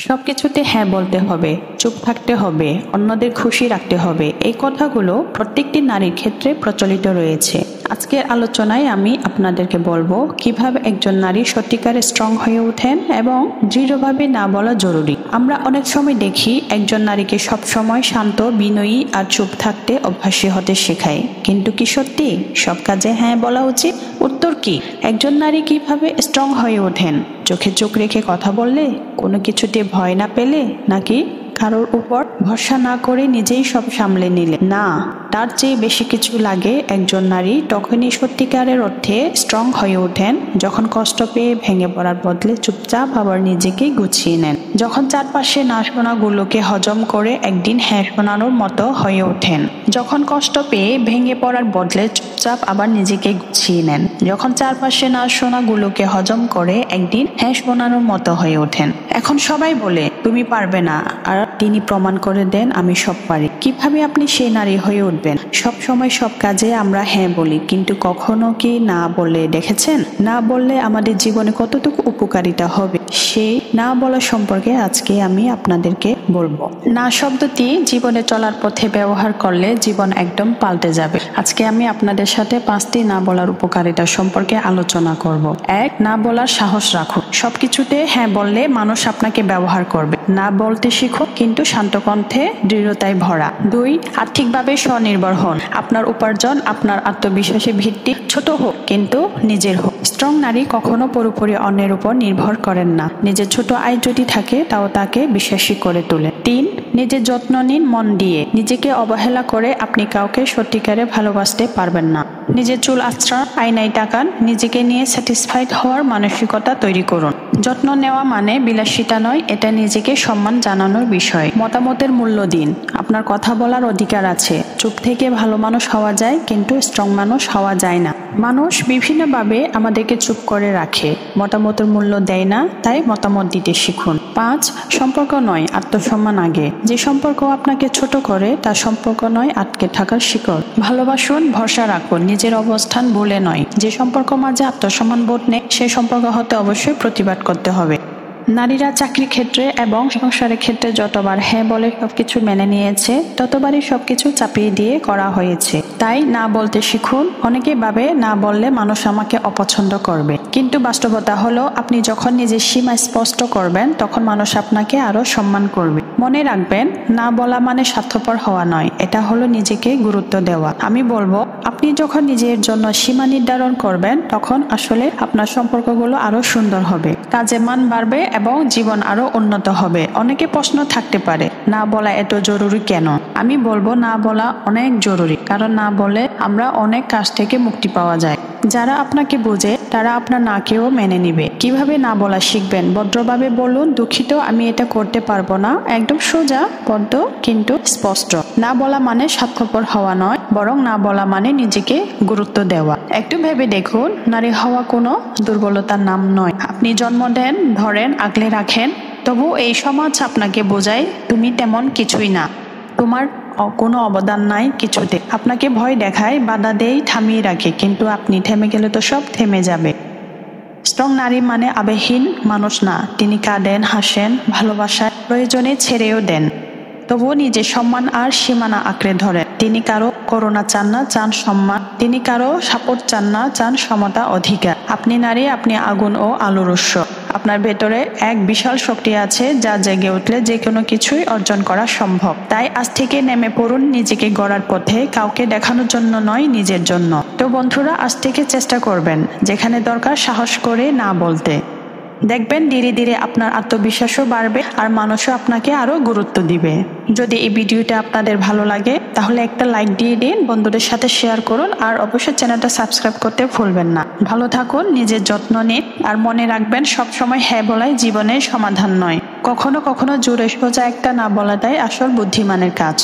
সবকিছুতে হ্যাঁ বলতে হবে, চুপ থাকতে হবে, অন্যদের খুশি রাখতে হবে, এই কথাগুলো প্রত্যেকটি নারীর ক্ষেত্রে প্রচলিত রয়েছে। আজকের আলোচনায় আমি আপনাদেরকে বলবো কিভাবে একজন নারী সত্যিকারে স্ট্রং হয়ে ওঠেন এবং দৃঢ়ভাবে না বলা জরুরি। আমরা অনেক সময় দেখি একজন নারীকে সবসময় শান্ত, বিনয়ী আর চুপ থাকতে অভ্যাসী হতে শেখায়, কিন্তু কি সত্যি সব কাজে হ্যাঁ বলা উচিত? উত্তর কি? একজন নারী কিভাবে স্ট্রং হয়ে ওঠেন? চোখে চোখ রেখে কথা বললে, কোনো কিছুতে ভয় না পেলে, নাকি কারোর উপর ভরসা না করে নিজেই সব সামলে নিলে? না, তার চেয়ে বেশি কিছু লাগে। একজন নারী তখনই সত্যিকারের অর্থে স্ট্রং হয়ে ওঠেন যখন কষ্ট পেয়ে ভেঙে পড়ার বদলে চুপচাপ আবার নিজেকে গুছিয়ে নেন, যখন চারপাশে না শোনাগুলোকে হজম করে একদিন হ্যাঁ শোনানোর মতো হয়ে ওঠেন, যখন কষ্ট পেয়ে ভেঙে পড়ার বদলে চুপচাপ আবার নিজেকে গুছিয়ে নেন, যখন চারপাশে না শোনাগুলোকে হজম করে একদিন হ্যাঁ শোনানোর মতো হয়ে ওঠেন। এখন সবাই বলে তুমি পারবে না, আর তিনি প্রমাণ করে দেন আমি সব পারি। কিভাবে আপনি সেই নারী হয়ে উঠবেন? সব সময় সব কাজে আমরা হ্যাঁ বলি, কিন্তু কখনো কি না বলে দেখেছেন? না বললে আমাদের জীবনে কতটুকু উপকারিতা হবে, সেই না বলা সম্পর্কে আজকে আমি আপনাদেরকে বলবো। না শব্দটি জীবনে চলার পথে ব্যবহার করলে জীবন একদম পাল্টে যাবে। আজকে আমি আপনাদের সাথে 5টি না বলার উপকারিতা সম্পর্কে আলোচনা করব। 1. না বলার সাহস রাখুন। সবকিছুতে হ্যাঁ বললে মানুষ আপনাকে ব্যবহার করবে। না বলতে শিখুন, কিন্তু শান্ত কণ্ঠে, দৃঢ়তায় ভরা। 2. আর্থিকভাবে স্বনির্ভর হন। আপনার উপার্জন আপনার আত্মবিশ্বাসের ভিত্তি, ছোট হোক কিন্তু নিজের হোক। স্ট্রং নারী কখনো পুরোপুরি অন্যের উপর নির্ভর করেন না। নিজের ছোট আয় যদি থাকে তাও তাকে বিশ্বাসী করে তোলে। 3. নিজের যত্ন নিন মন দিয়ে। নিজেকে অবহেলা করে আপনি কাউকে সত্যিকারে ভালোবাসতে পারবেন না। নিজের চুল আঁচড়ান, আয়নায় তাকান, নিজেকে নিয়ে স্যাটিসফাইড হওয়ার মানসিকতা তৈরি করুন। যত্ন নেওয়া মানে বিলাসিতা নয়, এটা নিজেকে সম্মান জানানোর বিষয়। মতামতের মূল্য দিন। আপনার কথা বলার অধিকার আছে। চুপ থেকে ভালো মানুষ হওয়া যায়, কিন্তু স্ট্রং মানুষ হওয়া যায় না। মানুষ বিভিন্নভাবে আমাদেরকে চুপ করে রাখে, মতামতের মূল্য দেয় না, তাই মতামত দিতে শিখুন। 5. সম্পর্ক নয়, আত্মসম্মান আগে। যে সম্পর্ক আপনাকে ছোট করে তার সম্পর্ক নয় আটকে থাকার শিকড়। ভালোবাসুন, ভরসা রাখুন, নিজের অবস্থান ভুলে নয়। যে সম্পর্ক মাঝে আত্মসম্মান বোধ নেই সেই সম্পর্ক হতে অবশ্যই প্রতিবাদ করতে হবে। নারীরা চাকরির ক্ষেত্রে এবং সংসারের ক্ষেত্রে যতবার হ্যাঁ বলে সবকিছু মেনে নিয়েছে, ততবারই সবকিছু চাপিয়ে দিয়ে করা হয়েছে। তাই না বলতে শিখুন। অনেকে ভাবে না বললে মানুষ আমাকে অপছন্দ করবে, কিন্তু বাস্তবতা হলো আপনি যখন নিজের সীমা স্পষ্ট করবেন তখন মানুষ আপনাকে আরো সম্মান করবে। মনে রাখবেন, না বলা মানে স্বার্থপর হওয়া নয়, এটা হলো নিজেকে গুরুত্ব দেওয়া। আমি বলবো, আপনি যখন নিজের জন্য সীমা নির্ধারণ করবেন তখন আসলে আপনার সম্পর্কগুলো আরো সুন্দর হবে, কাজে মান বাড়বে এবং জীবন আরো উন্নত হবে। অনেকে প্রশ্ন থাকতে পারে, না বলা এত জরুরি কেন? আমি বলবো, না বলা অনেক জরুরি, কারণ না বলে আমরা অনেক কাজ থেকে মুক্তি পাওয়া যায়। যারা আপনাকে বোঝে তারা আপনার নাকেও মেনে নিবে। কিভাবে না বলা শিখবেন? ভদ্রভাবে বলুন, দুঃখিত আমি এটা করতে পারবো না। একদম সোজা, বদ্ধ কিন্তু স্পষ্ট। না বলা মানে স্বার্থপর হওয়া নয়, বরং না বলা মানে নিজেকে গুরুত্ব দেওয়া। একটু ভেবে দেখুন, নারী হওয়া কোনো দুর্বলতার নাম নয়। আপনি জন্ম দেন, ধরেন, আগলে রাখেন, তবু এই সমাজ আপনাকে বোঝায় তুমি তেমন কিছুই না, তোমার কোনো অবদান নাই কিছুতে। আপনাকে ভয় দেখায়, বাধা দেয়, থামিয়ে রাখে, কিন্তু আপনি থেমে গেলে তো সব থেমে যাবে। স্ট্রং নারী মানে আবেগহীন মানুষ না। তিনি কাঁদেন, হাসেন, ভালোবাসায় প্রয়োজনে ছেড়েও দেন, তবুও নিজের সম্মান আর সীমানা আঁকড়ে ধরেন। তিনি কারো করুণা চান না, চান সম্মান। তিনি কারো সাপোর্ট চান না, চান সমতা, অধিকার। আপনি নারী, আপনি আগুন ও আলোর উৎস। আপনার ভেতরে এক বিশাল শক্তি আছে যা জেগে উঠলে যে কোনো কিছুই অর্জন করা সম্ভব। তাই আজ থেকে নেমে পড়ুন নিজেকে গড়ার পথে, কাউকে দেখানোর জন্য নয়, নিজের জন্য। তো বন্ধুরা, আজ থেকে চেষ্টা করবেন যেখানে দরকার সাহস করে না বলতে। দেখবেন ধীরে ধীরে আপনার আত্মবিশ্বাসও বাড়বে আর মানুষও আপনাকে আরো গুরুত্ব দিবে। যদি এই ভিডিওটা আপনাদের ভালো লাগে তাহলে একটা লাইক দিয়ে দিন, বন্ধুদের সাথে শেয়ার করুন, আর অবশ্যই চ্যানেলটা সাবস্ক্রাইব করতে ভুলবেন না। ভালো থাকুন, নিজের যত্ন নিন, আর মনে রাখবেন সবসময় হ্যাঁ বলাই জীবনের সমাধান নয়। কখনো কখনো জোরে সোজা একটা না বলাটাই আসল বুদ্ধিমানের কাজ।